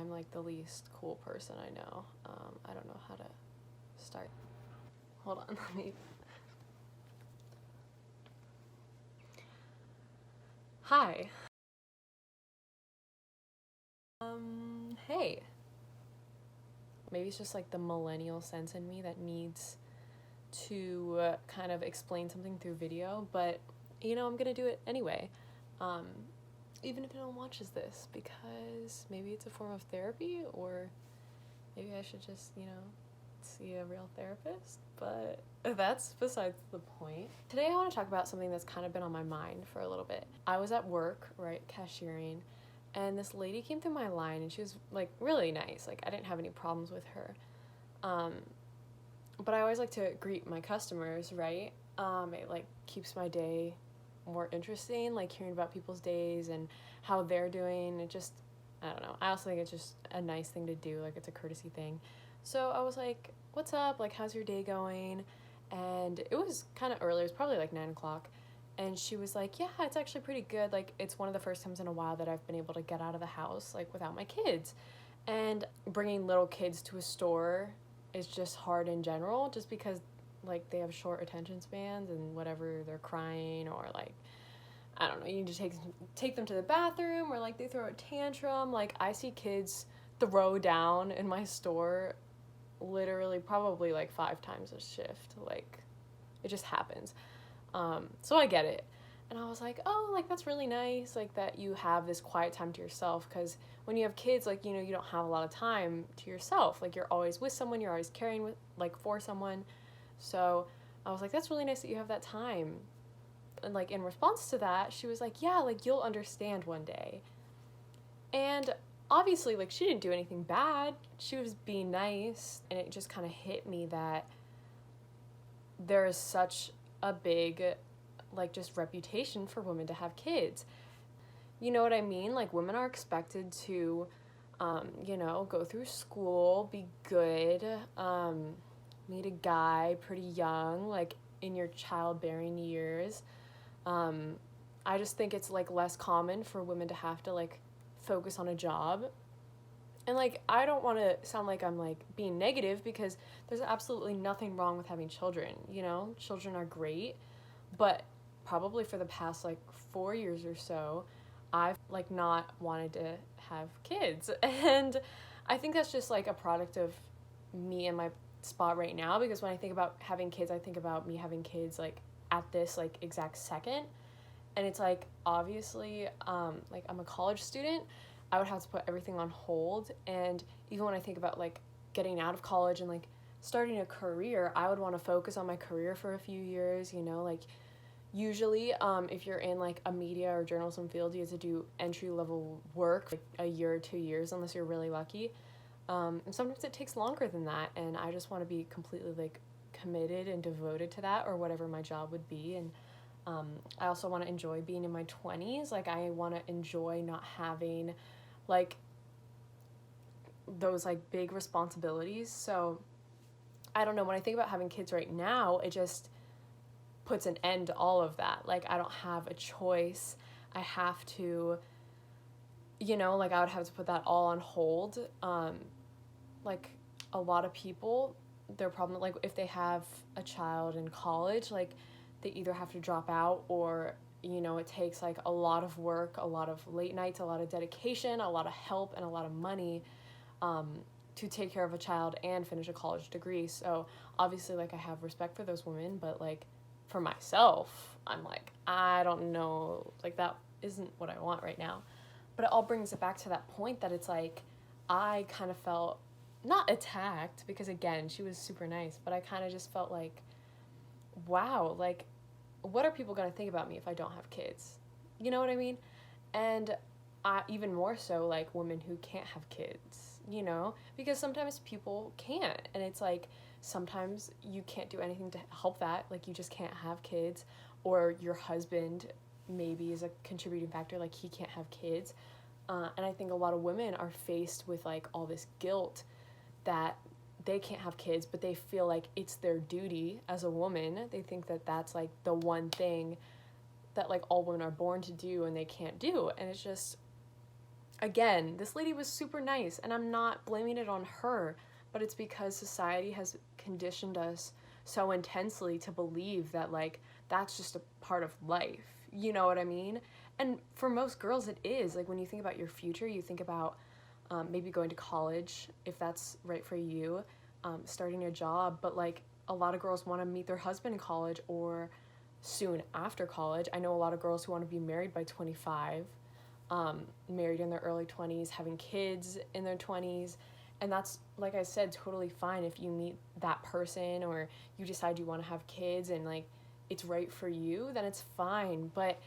I'm like the least cool person I know. I don't know how to start. Hold on, let me. Hi. Hey. Maybe it's just like the millennial sense in me that needs to kind of explain something through video, but I'm gonna do it anyway. Um, Even if no one watches this, because maybe it's a form of therapy, or maybe I should just, see a real therapist, but that's besides the point. Today I want to talk about something that's kind of been on my mind for a little bit. I was at work, right, cashiering, and this lady came through my line, and she was, like, really nice. Like, I didn't have any problems with her. But I always like to greet my customers, right? It, like, keeps my day more interesting, like hearing about people's days and how they're doing. It just, I don't know. I also think it's just a nice thing to do, like it's a courtesy thing. So I was like, what's up? Like, how's your day going? And it was kind of early. It was probably like 9 o'clock. And she was like, yeah, it's actually pretty good. Like, it's one of the first times in a while that I've been able to get out of the house, like, without my kids. And bringing little kids to a store is just hard in general, just because, like, they have short attention spans and whatever, they're crying, or, like, I don't know, you need to take them to the bathroom, or, like, they throw a tantrum. Like, I see kids throw down in my store literally probably like 5 times a shift. Like, it just happens. So I get it. And I was like, oh, like, that's really nice, like, that you have this quiet time to yourself, because when you have kids, like, you don't have a lot of time to yourself. Like, you're always with someone, you're always caring with, like, for someone. So I was like, that's really nice that you have that time. And, like, in response to that, she was like, yeah, like, you'll understand one day. And obviously, like, she didn't do anything bad. She was being nice, and it just kind of hit me that there is such a big, like, just reputation for women to have kids. You know what I mean? Like, women are expected to, go through school, be good, meet a guy pretty young, like, in your childbearing years. I just think it's, like, less common for women to have to, like, focus on a job. And, like, I don't want to sound like I'm, like, being negative, because there's absolutely nothing wrong with having children, Children are great, but probably for the past, like, 4 years or so, I've, like, not wanted to have kids. And I think that's just, like, a product of me and my spot right now, because when I think about having kids, I think about me having kids, like, at this, like, exact second. And it's, like, obviously, like, I'm a college student. I would have to put everything on hold. And even when I think about, like, getting out of college and, like, starting a career, I would want to focus on my career for a few years, like, usually, if you're in, like, a media or journalism field, you have to do entry-level work, like, a year or 2 years, unless you're really lucky. And sometimes it takes longer than that, and I just want to be completely, like, committed and devoted to that, or whatever my job would be. And I also want to enjoy being in my 20s. Like, I want to enjoy not having, like, those, like, big responsibilities. So I don't know, when I think about having kids right now, it just puts an end to all of that. Like, I don't have a choice. I have to, like, I would have to put that all on hold. Like, a lot of people, their problem, like, if they have a child in college, like, they either have to drop out, or, it takes, like, a lot of work, a lot of late nights, a lot of dedication, a lot of help, and a lot of money, to take care of a child and finish a college degree. So obviously, like, I have respect for those women, but, like, for myself, I'm like, I don't know, like, that isn't what I want right now. But it all brings it back to that point that it's like, I kind of felt not attacked, because, again, she was super nice, but I kind of just felt like, wow, like, what are people going to think about me if I don't have kids? You know what I mean? And even more so, like, women who can't have kids, because sometimes people can't. And it's like, sometimes you can't do anything to help that. Like, you just can't have kids, or your husband maybe is a contributing factor, like, he can't have kids. And I think a lot of women are faced with, like, all this guilt that they can't have kids, but they feel like it's their duty as a woman. They think that that's, like, the one thing that, like, all women are born to do and they can't do. And it's just, again, this lady was super nice, and I'm not blaming it on her, but it's because society has conditioned us so intensely to believe that, like, that's just a part of life. You know what I mean? And for most girls, it is. Like, when you think about your future, you think about maybe going to college, if that's right for you, starting a job, but, like, a lot of girls want to meet their husband in college or soon after college. I know a lot of girls who want to be married by 25, married in their early 20s, having kids in their 20s. And that's, like I said, totally fine if you meet that person or you decide you want to have kids and, like, it's right for you, then it's fine. But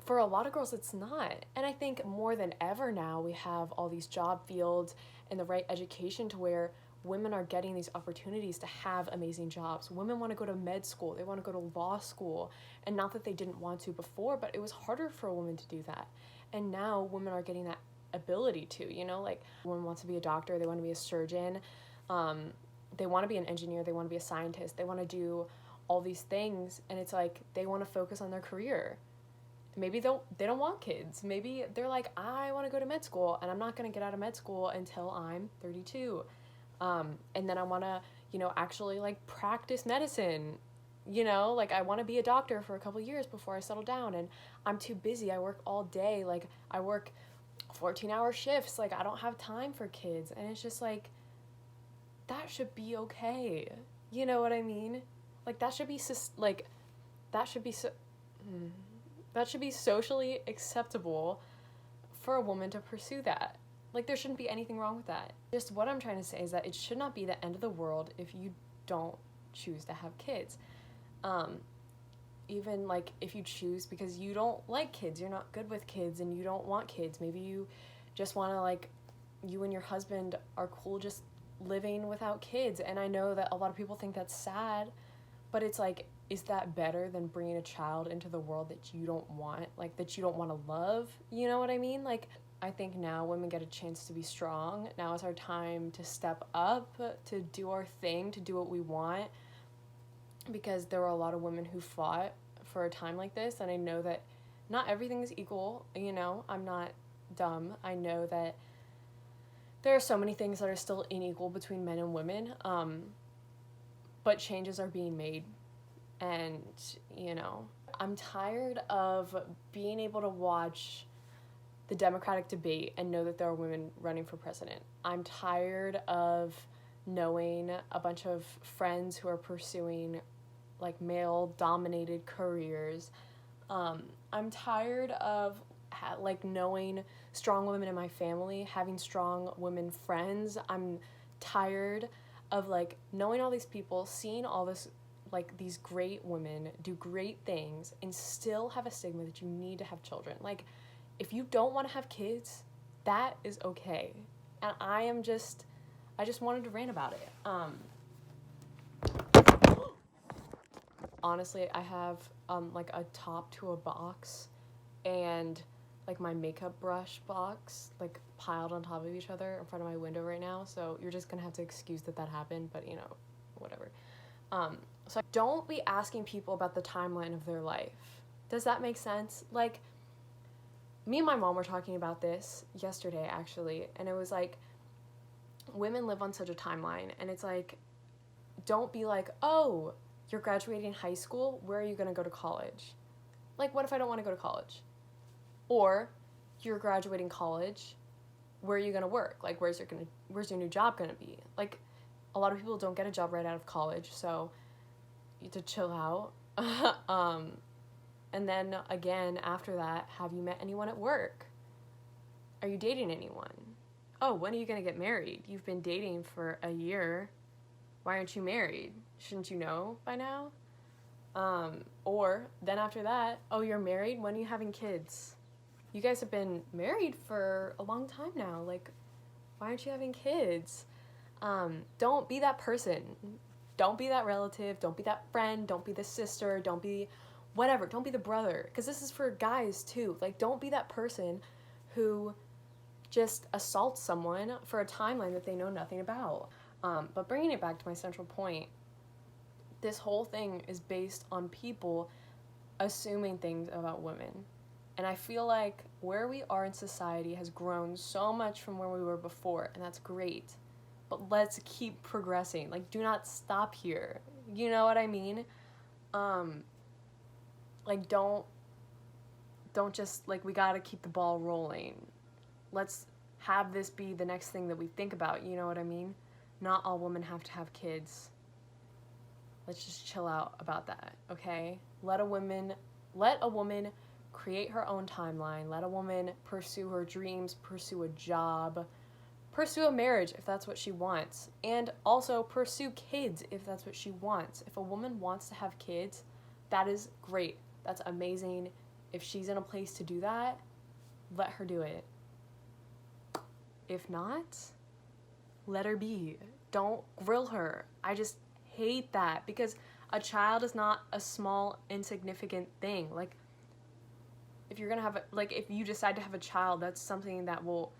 for a lot of girls, it's not. And I think more than ever now, we have all these job fields and the right education to where women are getting these opportunities to have amazing jobs. Women want to go to med school, they want to go to law school. And not that they didn't want to before, but it was harder for a woman to do that. And now women are getting that ability to, you know, like, women want to be a doctor, they want to be a surgeon, they want to be an engineer, they want to be a scientist, they want to do all these things, and it's like they want to focus on their career. Maybe they don't want kids. Maybe they're like, I want to go to med school, and I'm not going to get out of med school until I'm 32. And then I want to, you know, actually, like, practice medicine. You know, like, I want to be a doctor for a couple years before I settle down, and I'm too busy. I work all day. Like, I work 14-hour shifts. Like, I don't have time for kids. And it's just like, that should be okay. You know what I mean? Like, that should be that should be socially acceptable for a woman to pursue that. Like, there shouldn't be anything wrong with that. Just what I'm trying to say is that it should not be the end of the world if you don't choose to have kids. Even, like, if you choose because you don't like kids, you're not good with kids, and you don't want kids. Maybe you just want to, like, you and your husband are cool just living without kids. And I know that a lot of people think that's sad, but it's like, is that better than bringing a child into the world that you don't want, like, that you don't want to love? You know what I mean? Like, I think now women get a chance to be strong. Now is our time to step up, to do our thing, to do what we want, because there were a lot of women who fought for a time like this, and I know that not everything is equal, you know? I'm not dumb. I know that there are so many things that are still unequal between men and women, but changes are being made. And, you know, I'm tired of being able to watch the Democratic debate and know that there are women running for president. I'm tired of knowing a bunch of friends who are pursuing, like, male-dominated careers. I'm tired of, like, knowing strong women in my family, having strong women friends. I'm tired of, like, knowing all these people, seeing all this, like, these great women do great things and still have a stigma that you need to have children. Like, if you don't want to have kids, that is okay. And I just wanted to rant about it. Honestly, I have, like, a top to a box and, like, my makeup brush box, like, piled on top of each other in front of my window right now. So you're just gonna have to excuse that happened, but, you know, whatever. So don't be asking people about the timeline of their life. Does that make sense? Like, me and my mom were talking about this yesterday, actually, and it was like, women live on such a timeline, and it's like, don't be like, oh, you're graduating high school, where are you gonna go to college? Like, what if I don't want to go to college? Or, you're graduating college, where are you gonna work? Like, where's your new job gonna be? Like, a lot of people don't get a job right out of college, so you have to chill out. And then again, after that, have you met anyone at work? Are you dating anyone? Oh, when are you gonna get married? You've been dating for a year. Why aren't you married? Shouldn't you know by now? Or then after that, oh, you're married? When are you having kids? You guys have been married for a long time now. Like, why aren't you having kids? Don't be that person. Don't be that relative. Don't be that friend. Don't be the sister. Don't be whatever. Don't be the brother. Because this is for guys too. Like, don't be that person who just assaults someone for a timeline that they know nothing about. But bringing it back to my central point, this whole thing is based on people assuming things about women. And I feel like where we are in society has grown so much from where we were before, and that's great. But let's keep progressing. Like, do not stop here. You know what I mean? Like, don't just, like, we gotta keep the ball rolling. Let's have this be the next thing that we think about, you know what I mean? Not all women have to have kids. Let's just chill out about that, okay? Let a woman create her own timeline. Let a woman pursue her dreams, pursue a job, pursue a marriage if that's what she wants, and also pursue kids if that's what she wants. If a woman wants to have kids, that is great. That's amazing. If she's in a place to do that, let her do it. If not, let her be. Don't grill her. I just hate that, because a child is not a small, insignificant thing. Like, if you're gonna have if you decide to have a child, that's something that will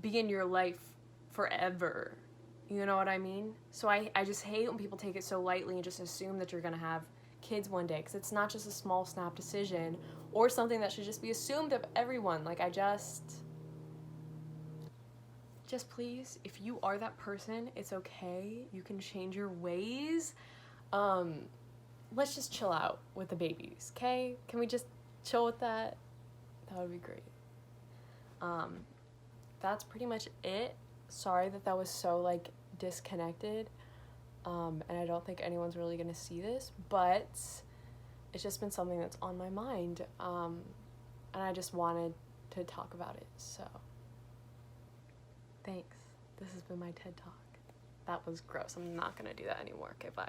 be in your life forever. You know what I mean? So I just hate when people take it so lightly and just assume that you're gonna have kids one day, because it's not just a small snap decision or something that should just be assumed of everyone. Like, just please, if you are that person, it's okay. You can change your ways. Let's just chill out with the babies, okay? Can we just chill with that? That would be great. That's pretty much it. Sorry that was so, like, disconnected. And I don't think anyone's really gonna see this, but it's just been something that's on my mind. And I just wanted to talk about it, so thanks. This has been my TED Talk. That was gross. I'm not gonna do that anymore. Okay, bye.